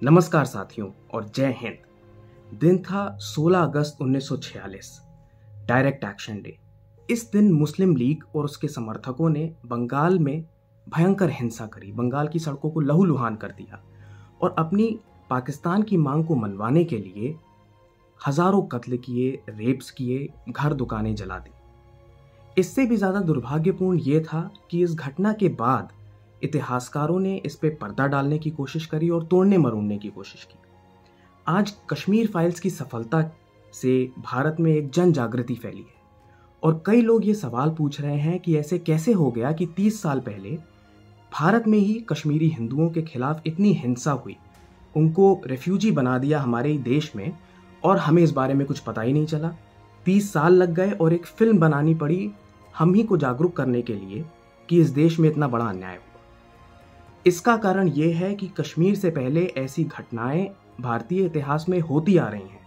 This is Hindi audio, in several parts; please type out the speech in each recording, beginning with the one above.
नमस्कार साथियों और जय हिंद। दिन था 16 अगस्त 1946, डायरेक्ट एक्शन डे। इस दिन मुस्लिम लीग और उसके समर्थकों ने बंगाल में भयंकर हिंसा करी, बंगाल की सड़कों को लहूलुहान कर दिया और अपनी पाकिस्तान की मांग को मनवाने के लिए हजारों कत्ल किए, रेप्स किए, घर दुकानें जला दी। इससे भी ज़्यादा दुर्भाग्यपूर्ण ये था कि इस घटना के बाद इतिहासकारों ने इस पे पर्दा डालने की कोशिश करी और तोड़ने मरोड़ने की कोशिश की। आज कश्मीर फाइल्स की सफलता से भारत में एक जन जागृति फैली है और कई लोग ये सवाल पूछ रहे हैं कि ऐसे कैसे हो गया कि 30 साल पहले भारत में ही कश्मीरी हिंदुओं के खिलाफ इतनी हिंसा हुई, उनको रेफ्यूजी बना दिया हमारे ही देश में और हमें इस बारे में कुछ पता ही नहीं चला। 30 साल लग गए और एक फिल्म बनानी पड़ी हम ही को जागरूक करने के लिए कि इस देश में इतना बड़ा अन्याय हुआ। इसका कारण यह है कि कश्मीर से पहले ऐसी घटनाएं भारतीय इतिहास में होती आ रही हैं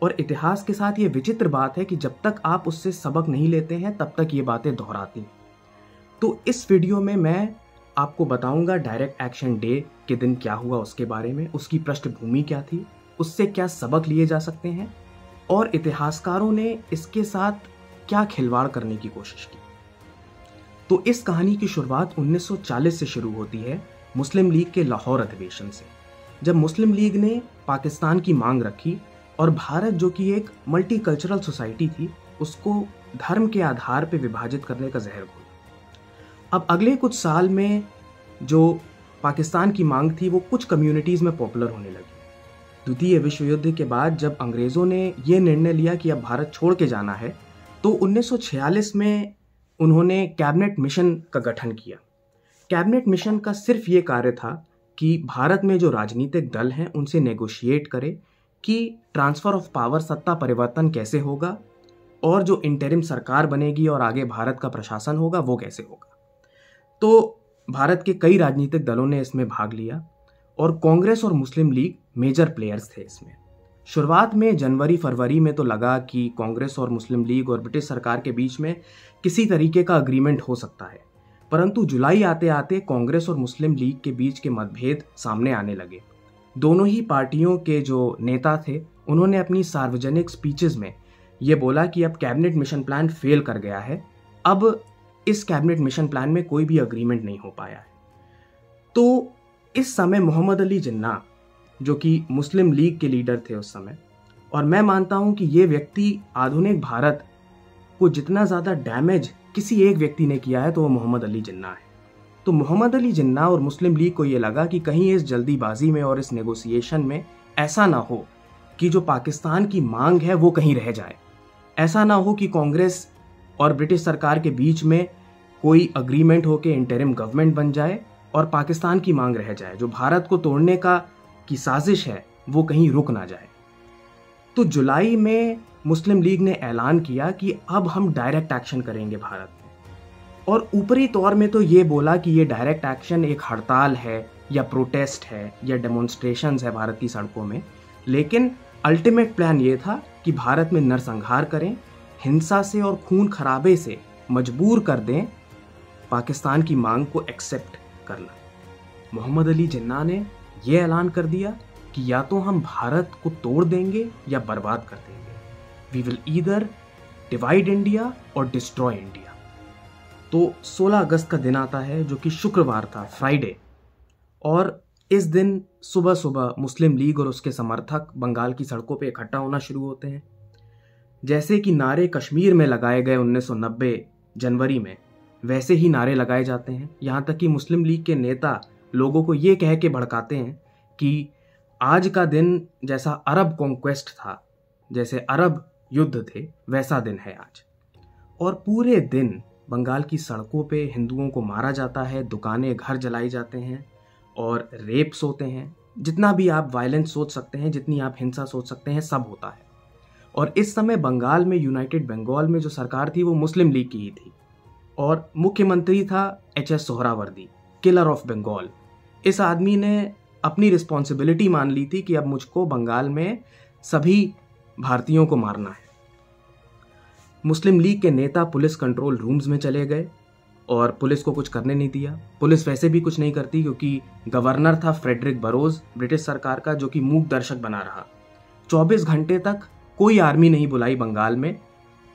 और इतिहास के साथ ये विचित्र बात है कि जब तक आप उससे सबक नहीं लेते हैं तब तक ये बातें दोहराती हैं। तो इस वीडियो में मैं आपको बताऊंगा डायरेक्ट एक्शन डे के दिन क्या हुआ, उसके बारे में, उसकी पृष्ठभूमि क्या थी, उससे क्या सबक लिए जा सकते हैं और इतिहासकारों ने इसके साथ क्या खिलवाड़ करने की कोशिश की। तो इस कहानी की शुरुआत 1940 से शुरू होती है, मुस्लिम लीग के लाहौर अधिवेशन से, जब मुस्लिम लीग ने पाकिस्तान की मांग रखी और भारत जो कि एक मल्टीकल्चरल सोसाइटी थी उसको धर्म के आधार पर विभाजित करने का जहर घोला। अब अगले कुछ साल में जो पाकिस्तान की मांग थी वो कुछ कम्युनिटीज़ में पॉपुलर होने लगी। द्वितीय विश्व युद्ध के बाद जब अंग्रेज़ों ने ये निर्णय लिया कि अब भारत छोड़ के जाना है तो 1946 में उन्होंने कैबिनेट मिशन का गठन किया। कैबिनेट मिशन का सिर्फ ये कार्य था कि भारत में जो राजनीतिक दल हैं उनसे नेगोशिएट करे कि ट्रांसफ़र ऑफ पावर, सत्ता परिवर्तन कैसे होगा और जो इंटरिम सरकार बनेगी और आगे भारत का प्रशासन होगा वो कैसे होगा। तो भारत के कई राजनीतिक दलों ने इसमें भाग लिया और कांग्रेस और मुस्लिम लीग मेजर प्लेयर्स थे इसमें। शुरुआत में जनवरी फरवरी में तो लगा कि कांग्रेस और मुस्लिम लीग और ब्रिटिश सरकार के बीच में किसी तरीके का अग्रीमेंट हो सकता है, परंतु जुलाई आते आते कांग्रेस और मुस्लिम लीग के बीच के मतभेद सामने आने लगे। दोनों ही पार्टियों के जो नेता थे उन्होंने अपनी सार्वजनिक स्पीचेस में ये बोला कि अब कैबिनेट मिशन प्लान फेल कर गया है, अब इस कैबिनेट मिशन प्लान में कोई भी अग्रीमेंट नहीं हो पाया है। तो इस समय मोहम्मद अली जिन्ना जो कि मुस्लिम लीग के लीडर थे उस समय, और मैं मानता हूं कि ये व्यक्ति आधुनिक भारत को जितना ज़्यादा डैमेज किसी एक व्यक्ति ने किया है तो वो मोहम्मद अली जिन्ना है। तो मोहम्मद अली जिन्ना और मुस्लिम लीग को ये लगा कि कहीं इस जल्दीबाजी में और इस नेगोशिएशन में ऐसा ना हो कि जो पाकिस्तान की मांग है वो कहीं रह जाए, ऐसा ना हो कि कांग्रेस और ब्रिटिश सरकार के बीच में कोई अग्रीमेंट हो के इंटरिम गवर्नमेंट बन जाए और पाकिस्तान की मांग रह जाए, जो भारत को तोड़ने की साजिश है वो कहीं रुक ना जाए। तो जुलाई में मुस्लिम लीग ने ऐलान किया कि अब हम डायरेक्ट एक्शन करेंगे भारत में, और ऊपरी तौर में तो ये बोला कि ये डायरेक्ट एक्शन एक हड़ताल है या प्रोटेस्ट है या डेमोन्स्ट्रेशंस है भारत की सड़कों में, लेकिन अल्टीमेट प्लान ये था कि भारत में नरसंहार करें, हिंसा से और खून खराबे से मजबूर कर दें पाकिस्तान की मांग को एक्सेप्ट करना। मोहम्मद अली जिन्ना ने यह ऐलान कर दिया कि या तो हम भारत को तोड़ देंगे या बर्बाद कर देंगे, we will either divide India और डिस्ट्रॉय इंडिया। तो 16 अगस्त का दिन आता है जो कि शुक्रवार था, फ्राइडे, और इस दिन सुबह सुबह मुस्लिम लीग और उसके समर्थक बंगाल की सड़कों पे इकट्ठा होना शुरू होते हैं। जैसे कि नारे कश्मीर में लगाए गए 1990 जनवरी में, वैसे ही नारे लगाए जाते हैं। यहाँ तक कि मुस्लिम लीग के नेता लोगों को ये कह के भड़काते हैं कि आज का दिन जैसा अरब कॉन्क्वेस्ट था, जैसे अरब युद्ध थे, वैसा दिन है आज। और पूरे दिन बंगाल की सड़कों पे हिंदुओं को मारा जाता है, दुकानें, घर जलाई जाते हैं और रेप्स होते हैं। जितना भी आप वायलेंस सोच सकते हैं, जितनी आप हिंसा सोच सकते हैं, सब होता है। और इस समय बंगाल में, यूनाइटेड बंगाल में जो सरकार थी वो मुस्लिम लीग की ही थी और मुख्यमंत्री था H S. Suhrawardy, killer of Bengal. इस आदमी ने अपनी रिस्पॉन्सिबिलिटी मान ली थी कि अब मुझको बंगाल में सभी भारतीयों को मारना है। मुस्लिम लीग के नेता पुलिस कंट्रोल रूम्स में चले गए और पुलिस को कुछ करने नहीं दिया। पुलिस वैसे भी कुछ नहीं करती क्योंकि गवर्नर था फ्रेडरिक बरोज ब्रिटिश सरकार का, जो कि मूक दर्शक बना रहा। 24 घंटे तक कोई आर्मी नहीं बुलाई बंगाल में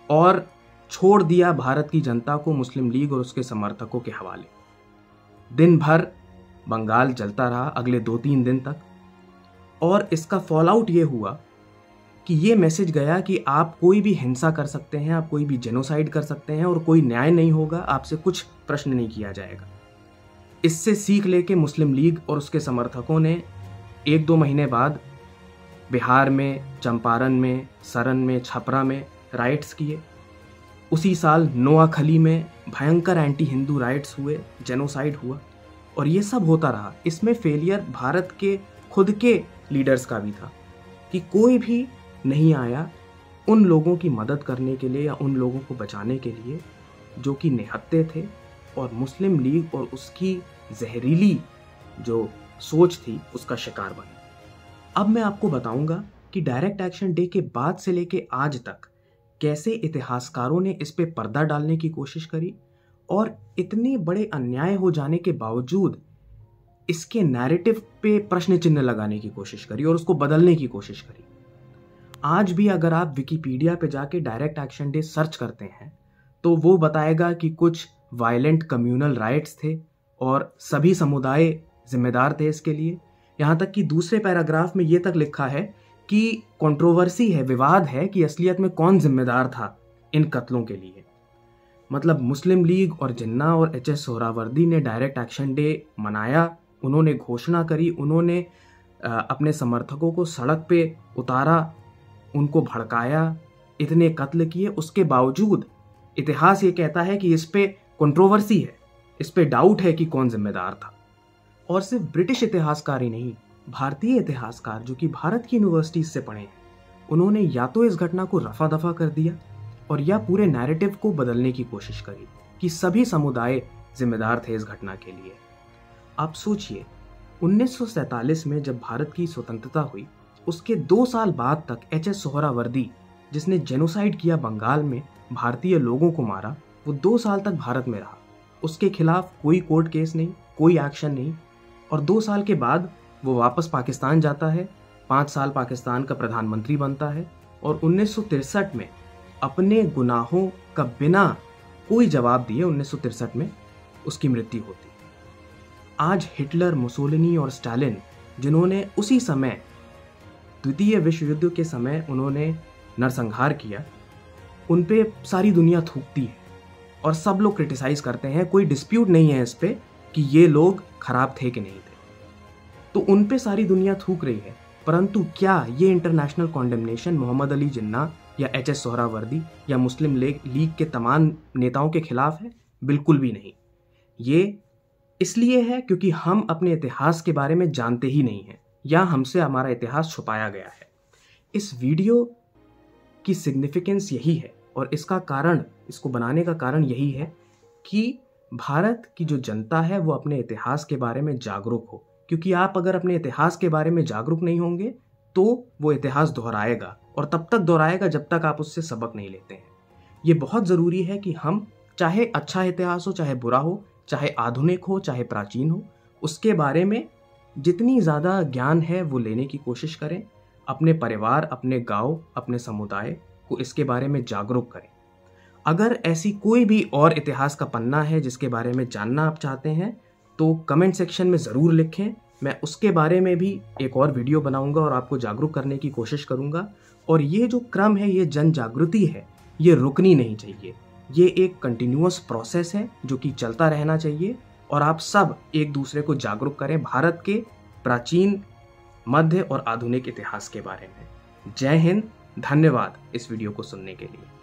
और छोड़ दिया भारत की जनता को मुस्लिम लीग और उसके समर्थकों के हवाले। दिन भर बंगाल जलता रहा अगले 2-3 दिन तक, और इसका फॉलआउट ये हुआ कि ये मैसेज गया कि आप कोई भी हिंसा कर सकते हैं, आप कोई भी जेनोसाइड कर सकते हैं और कोई न्याय नहीं होगा, आपसे कुछ प्रश्न नहीं किया जाएगा। इससे सीख लेके मुस्लिम लीग और उसके समर्थकों ने 1-2 महीने बाद बिहार में, चंपारण में, सरन में, छपरा में राइट्स किए। उसी साल नोआखली में भयंकर एंटी हिंदू राइट्स हुए, जेनोसाइड हुआ, और ये सब होता रहा। इसमें फेलियर भारत के खुद के लीडर्स का भी था कि कोई भी नहीं आया उन लोगों की मदद करने के लिए या उन लोगों को बचाने के लिए जो कि निहत्थे थे और मुस्लिम लीग और उसकी जहरीली जो सोच थी उसका शिकार बने। अब मैं आपको बताऊंगा कि डायरेक्ट एक्शन डे के बाद से लेके आज तक कैसे इतिहासकारों ने इस पे पर्दा डालने की कोशिश करी और इतने बड़े अन्याय हो जाने के बावजूद इसके नैरेटिव पे प्रश्न चिन्ह लगाने की कोशिश करी और उसको बदलने की कोशिश करी। आज भी अगर आप विकिपीडिया पे जाके डायरेक्ट एक्शन डे सर्च करते हैं तो वो बताएगा कि कुछ वायलेंट कम्युनल राइट्स थे और सभी समुदाय जिम्मेदार थे इसके लिए। यहाँ तक कि दूसरे पैराग्राफ में ये तक लिखा है कि कंट्रोवर्सी है, विवाद है कि असलियत में कौन जिम्मेदार था इन कत्लों के लिए। मतलब मुस्लिम लीग और जिन्ना और एच.एस. सोहरावर्दी ने डायरेक्ट एक्शन डे मनाया, उन्होंने घोषणा करी, उन्होंने अपने समर्थकों को सड़क पे उतारा, उनको भड़काया, इतने कत्ल किए, उसके बावजूद इतिहास ये कहता है कि इस पे कंट्रोवर्सी है, इस पे डाउट है कि कौन जिम्मेदार था। और सिर्फ ब्रिटिश इतिहासकार ही नहीं, भारतीय इतिहासकार जो कि भारत की यूनिवर्सिटीज से पढ़े हैं, उन्होंने या तो इस घटना को रफा दफा कर दिया और या पूरे नैरेटिव को बदलने की कोशिश करी कि सभी समुदाय जिम्मेदार थे इस घटना के लिए। आप सोचिए, 1947 में जब भारत की स्वतंत्रता हुई, उसके 2 साल बाद तक एच.एस. सोहरावर्दी, जिसने जेनोसाइड किया बंगाल में, भारतीय लोगों को मारा, वो 2 साल तक भारत में रहा। उसके खिलाफ कोई कोर्ट केस नहीं, कोई एक्शन नहीं, और 2 साल के बाद वो वापस पाकिस्तान जाता है, 5 साल पाकिस्तान का प्रधानमंत्री बनता है और 1963 में अपने गुनाहों का बिना कोई जवाब दिए 1963 में उसकी मृत्यु होती। आज हिटलर, मुसोलिनी और स्टालिन, जिन्होंने उसी समय द्वितीय विश्व युद्ध के समय उन्होंने नरसंहार किया, उन पे सारी दुनिया थूकती है और सब लोग क्रिटिसाइज करते हैं। कोई डिस्प्यूट नहीं है इस पे कि ये लोग खराब थे कि नहीं थे, तो उन पे सारी दुनिया थूक रही है। परंतु क्या ये इंटरनेशनल कॉन्डेमनेशन मोहम्मद अली जिन्ना या एच.एस. सोहरावर्दी या मुस्लिम लीग के तमाम नेताओं के खिलाफ है? बिल्कुल भी नहीं। ये इसलिए है क्योंकि हम अपने इतिहास के बारे में जानते ही नहीं हैं या हमसे हमारा इतिहास छुपाया गया है। इस वीडियो की सिग्निफिकेंस यही है और इसका कारण, इसको बनाने का कारण यही है कि भारत की जो जनता है वो अपने इतिहास के बारे में जागरूक हो, क्योंकि आप अगर अपने इतिहास के बारे में जागरूक नहीं होंगे तो वो इतिहास दोहराएगा और तब तक दोहराएगा जब तक आप उससे सबक नहीं लेते हैं। ये बहुत ज़रूरी है कि हम, चाहे अच्छा इतिहास हो, चाहे बुरा हो, चाहे आधुनिक हो, चाहे प्राचीन हो, उसके बारे में जितनी ज़्यादा ज्ञान है वो लेने की कोशिश करें। अपने परिवार, अपने गांव, अपने समुदाय को इसके बारे में जागरूक करें। अगर ऐसी कोई भी और इतिहास का पन्ना है जिसके बारे में जानना आप चाहते हैं तो कमेंट सेक्शन में ज़रूर लिखें। मैं उसके बारे में भी एक और वीडियो बनाऊंगा और आपको जागरूक करने की कोशिश करूंगा। और ये जो क्रम है, ये जन जागृति है, ये रुकनी नहीं चाहिए। ये एक कंटिन्यूअस प्रोसेस है जो कि चलता रहना चाहिए और आप सब एक दूसरे को जागरूक करें भारत के प्राचीन, मध्य और आधुनिक इतिहास के बारे में। जय हिंद, धन्यवाद इस वीडियो को सुनने के लिए।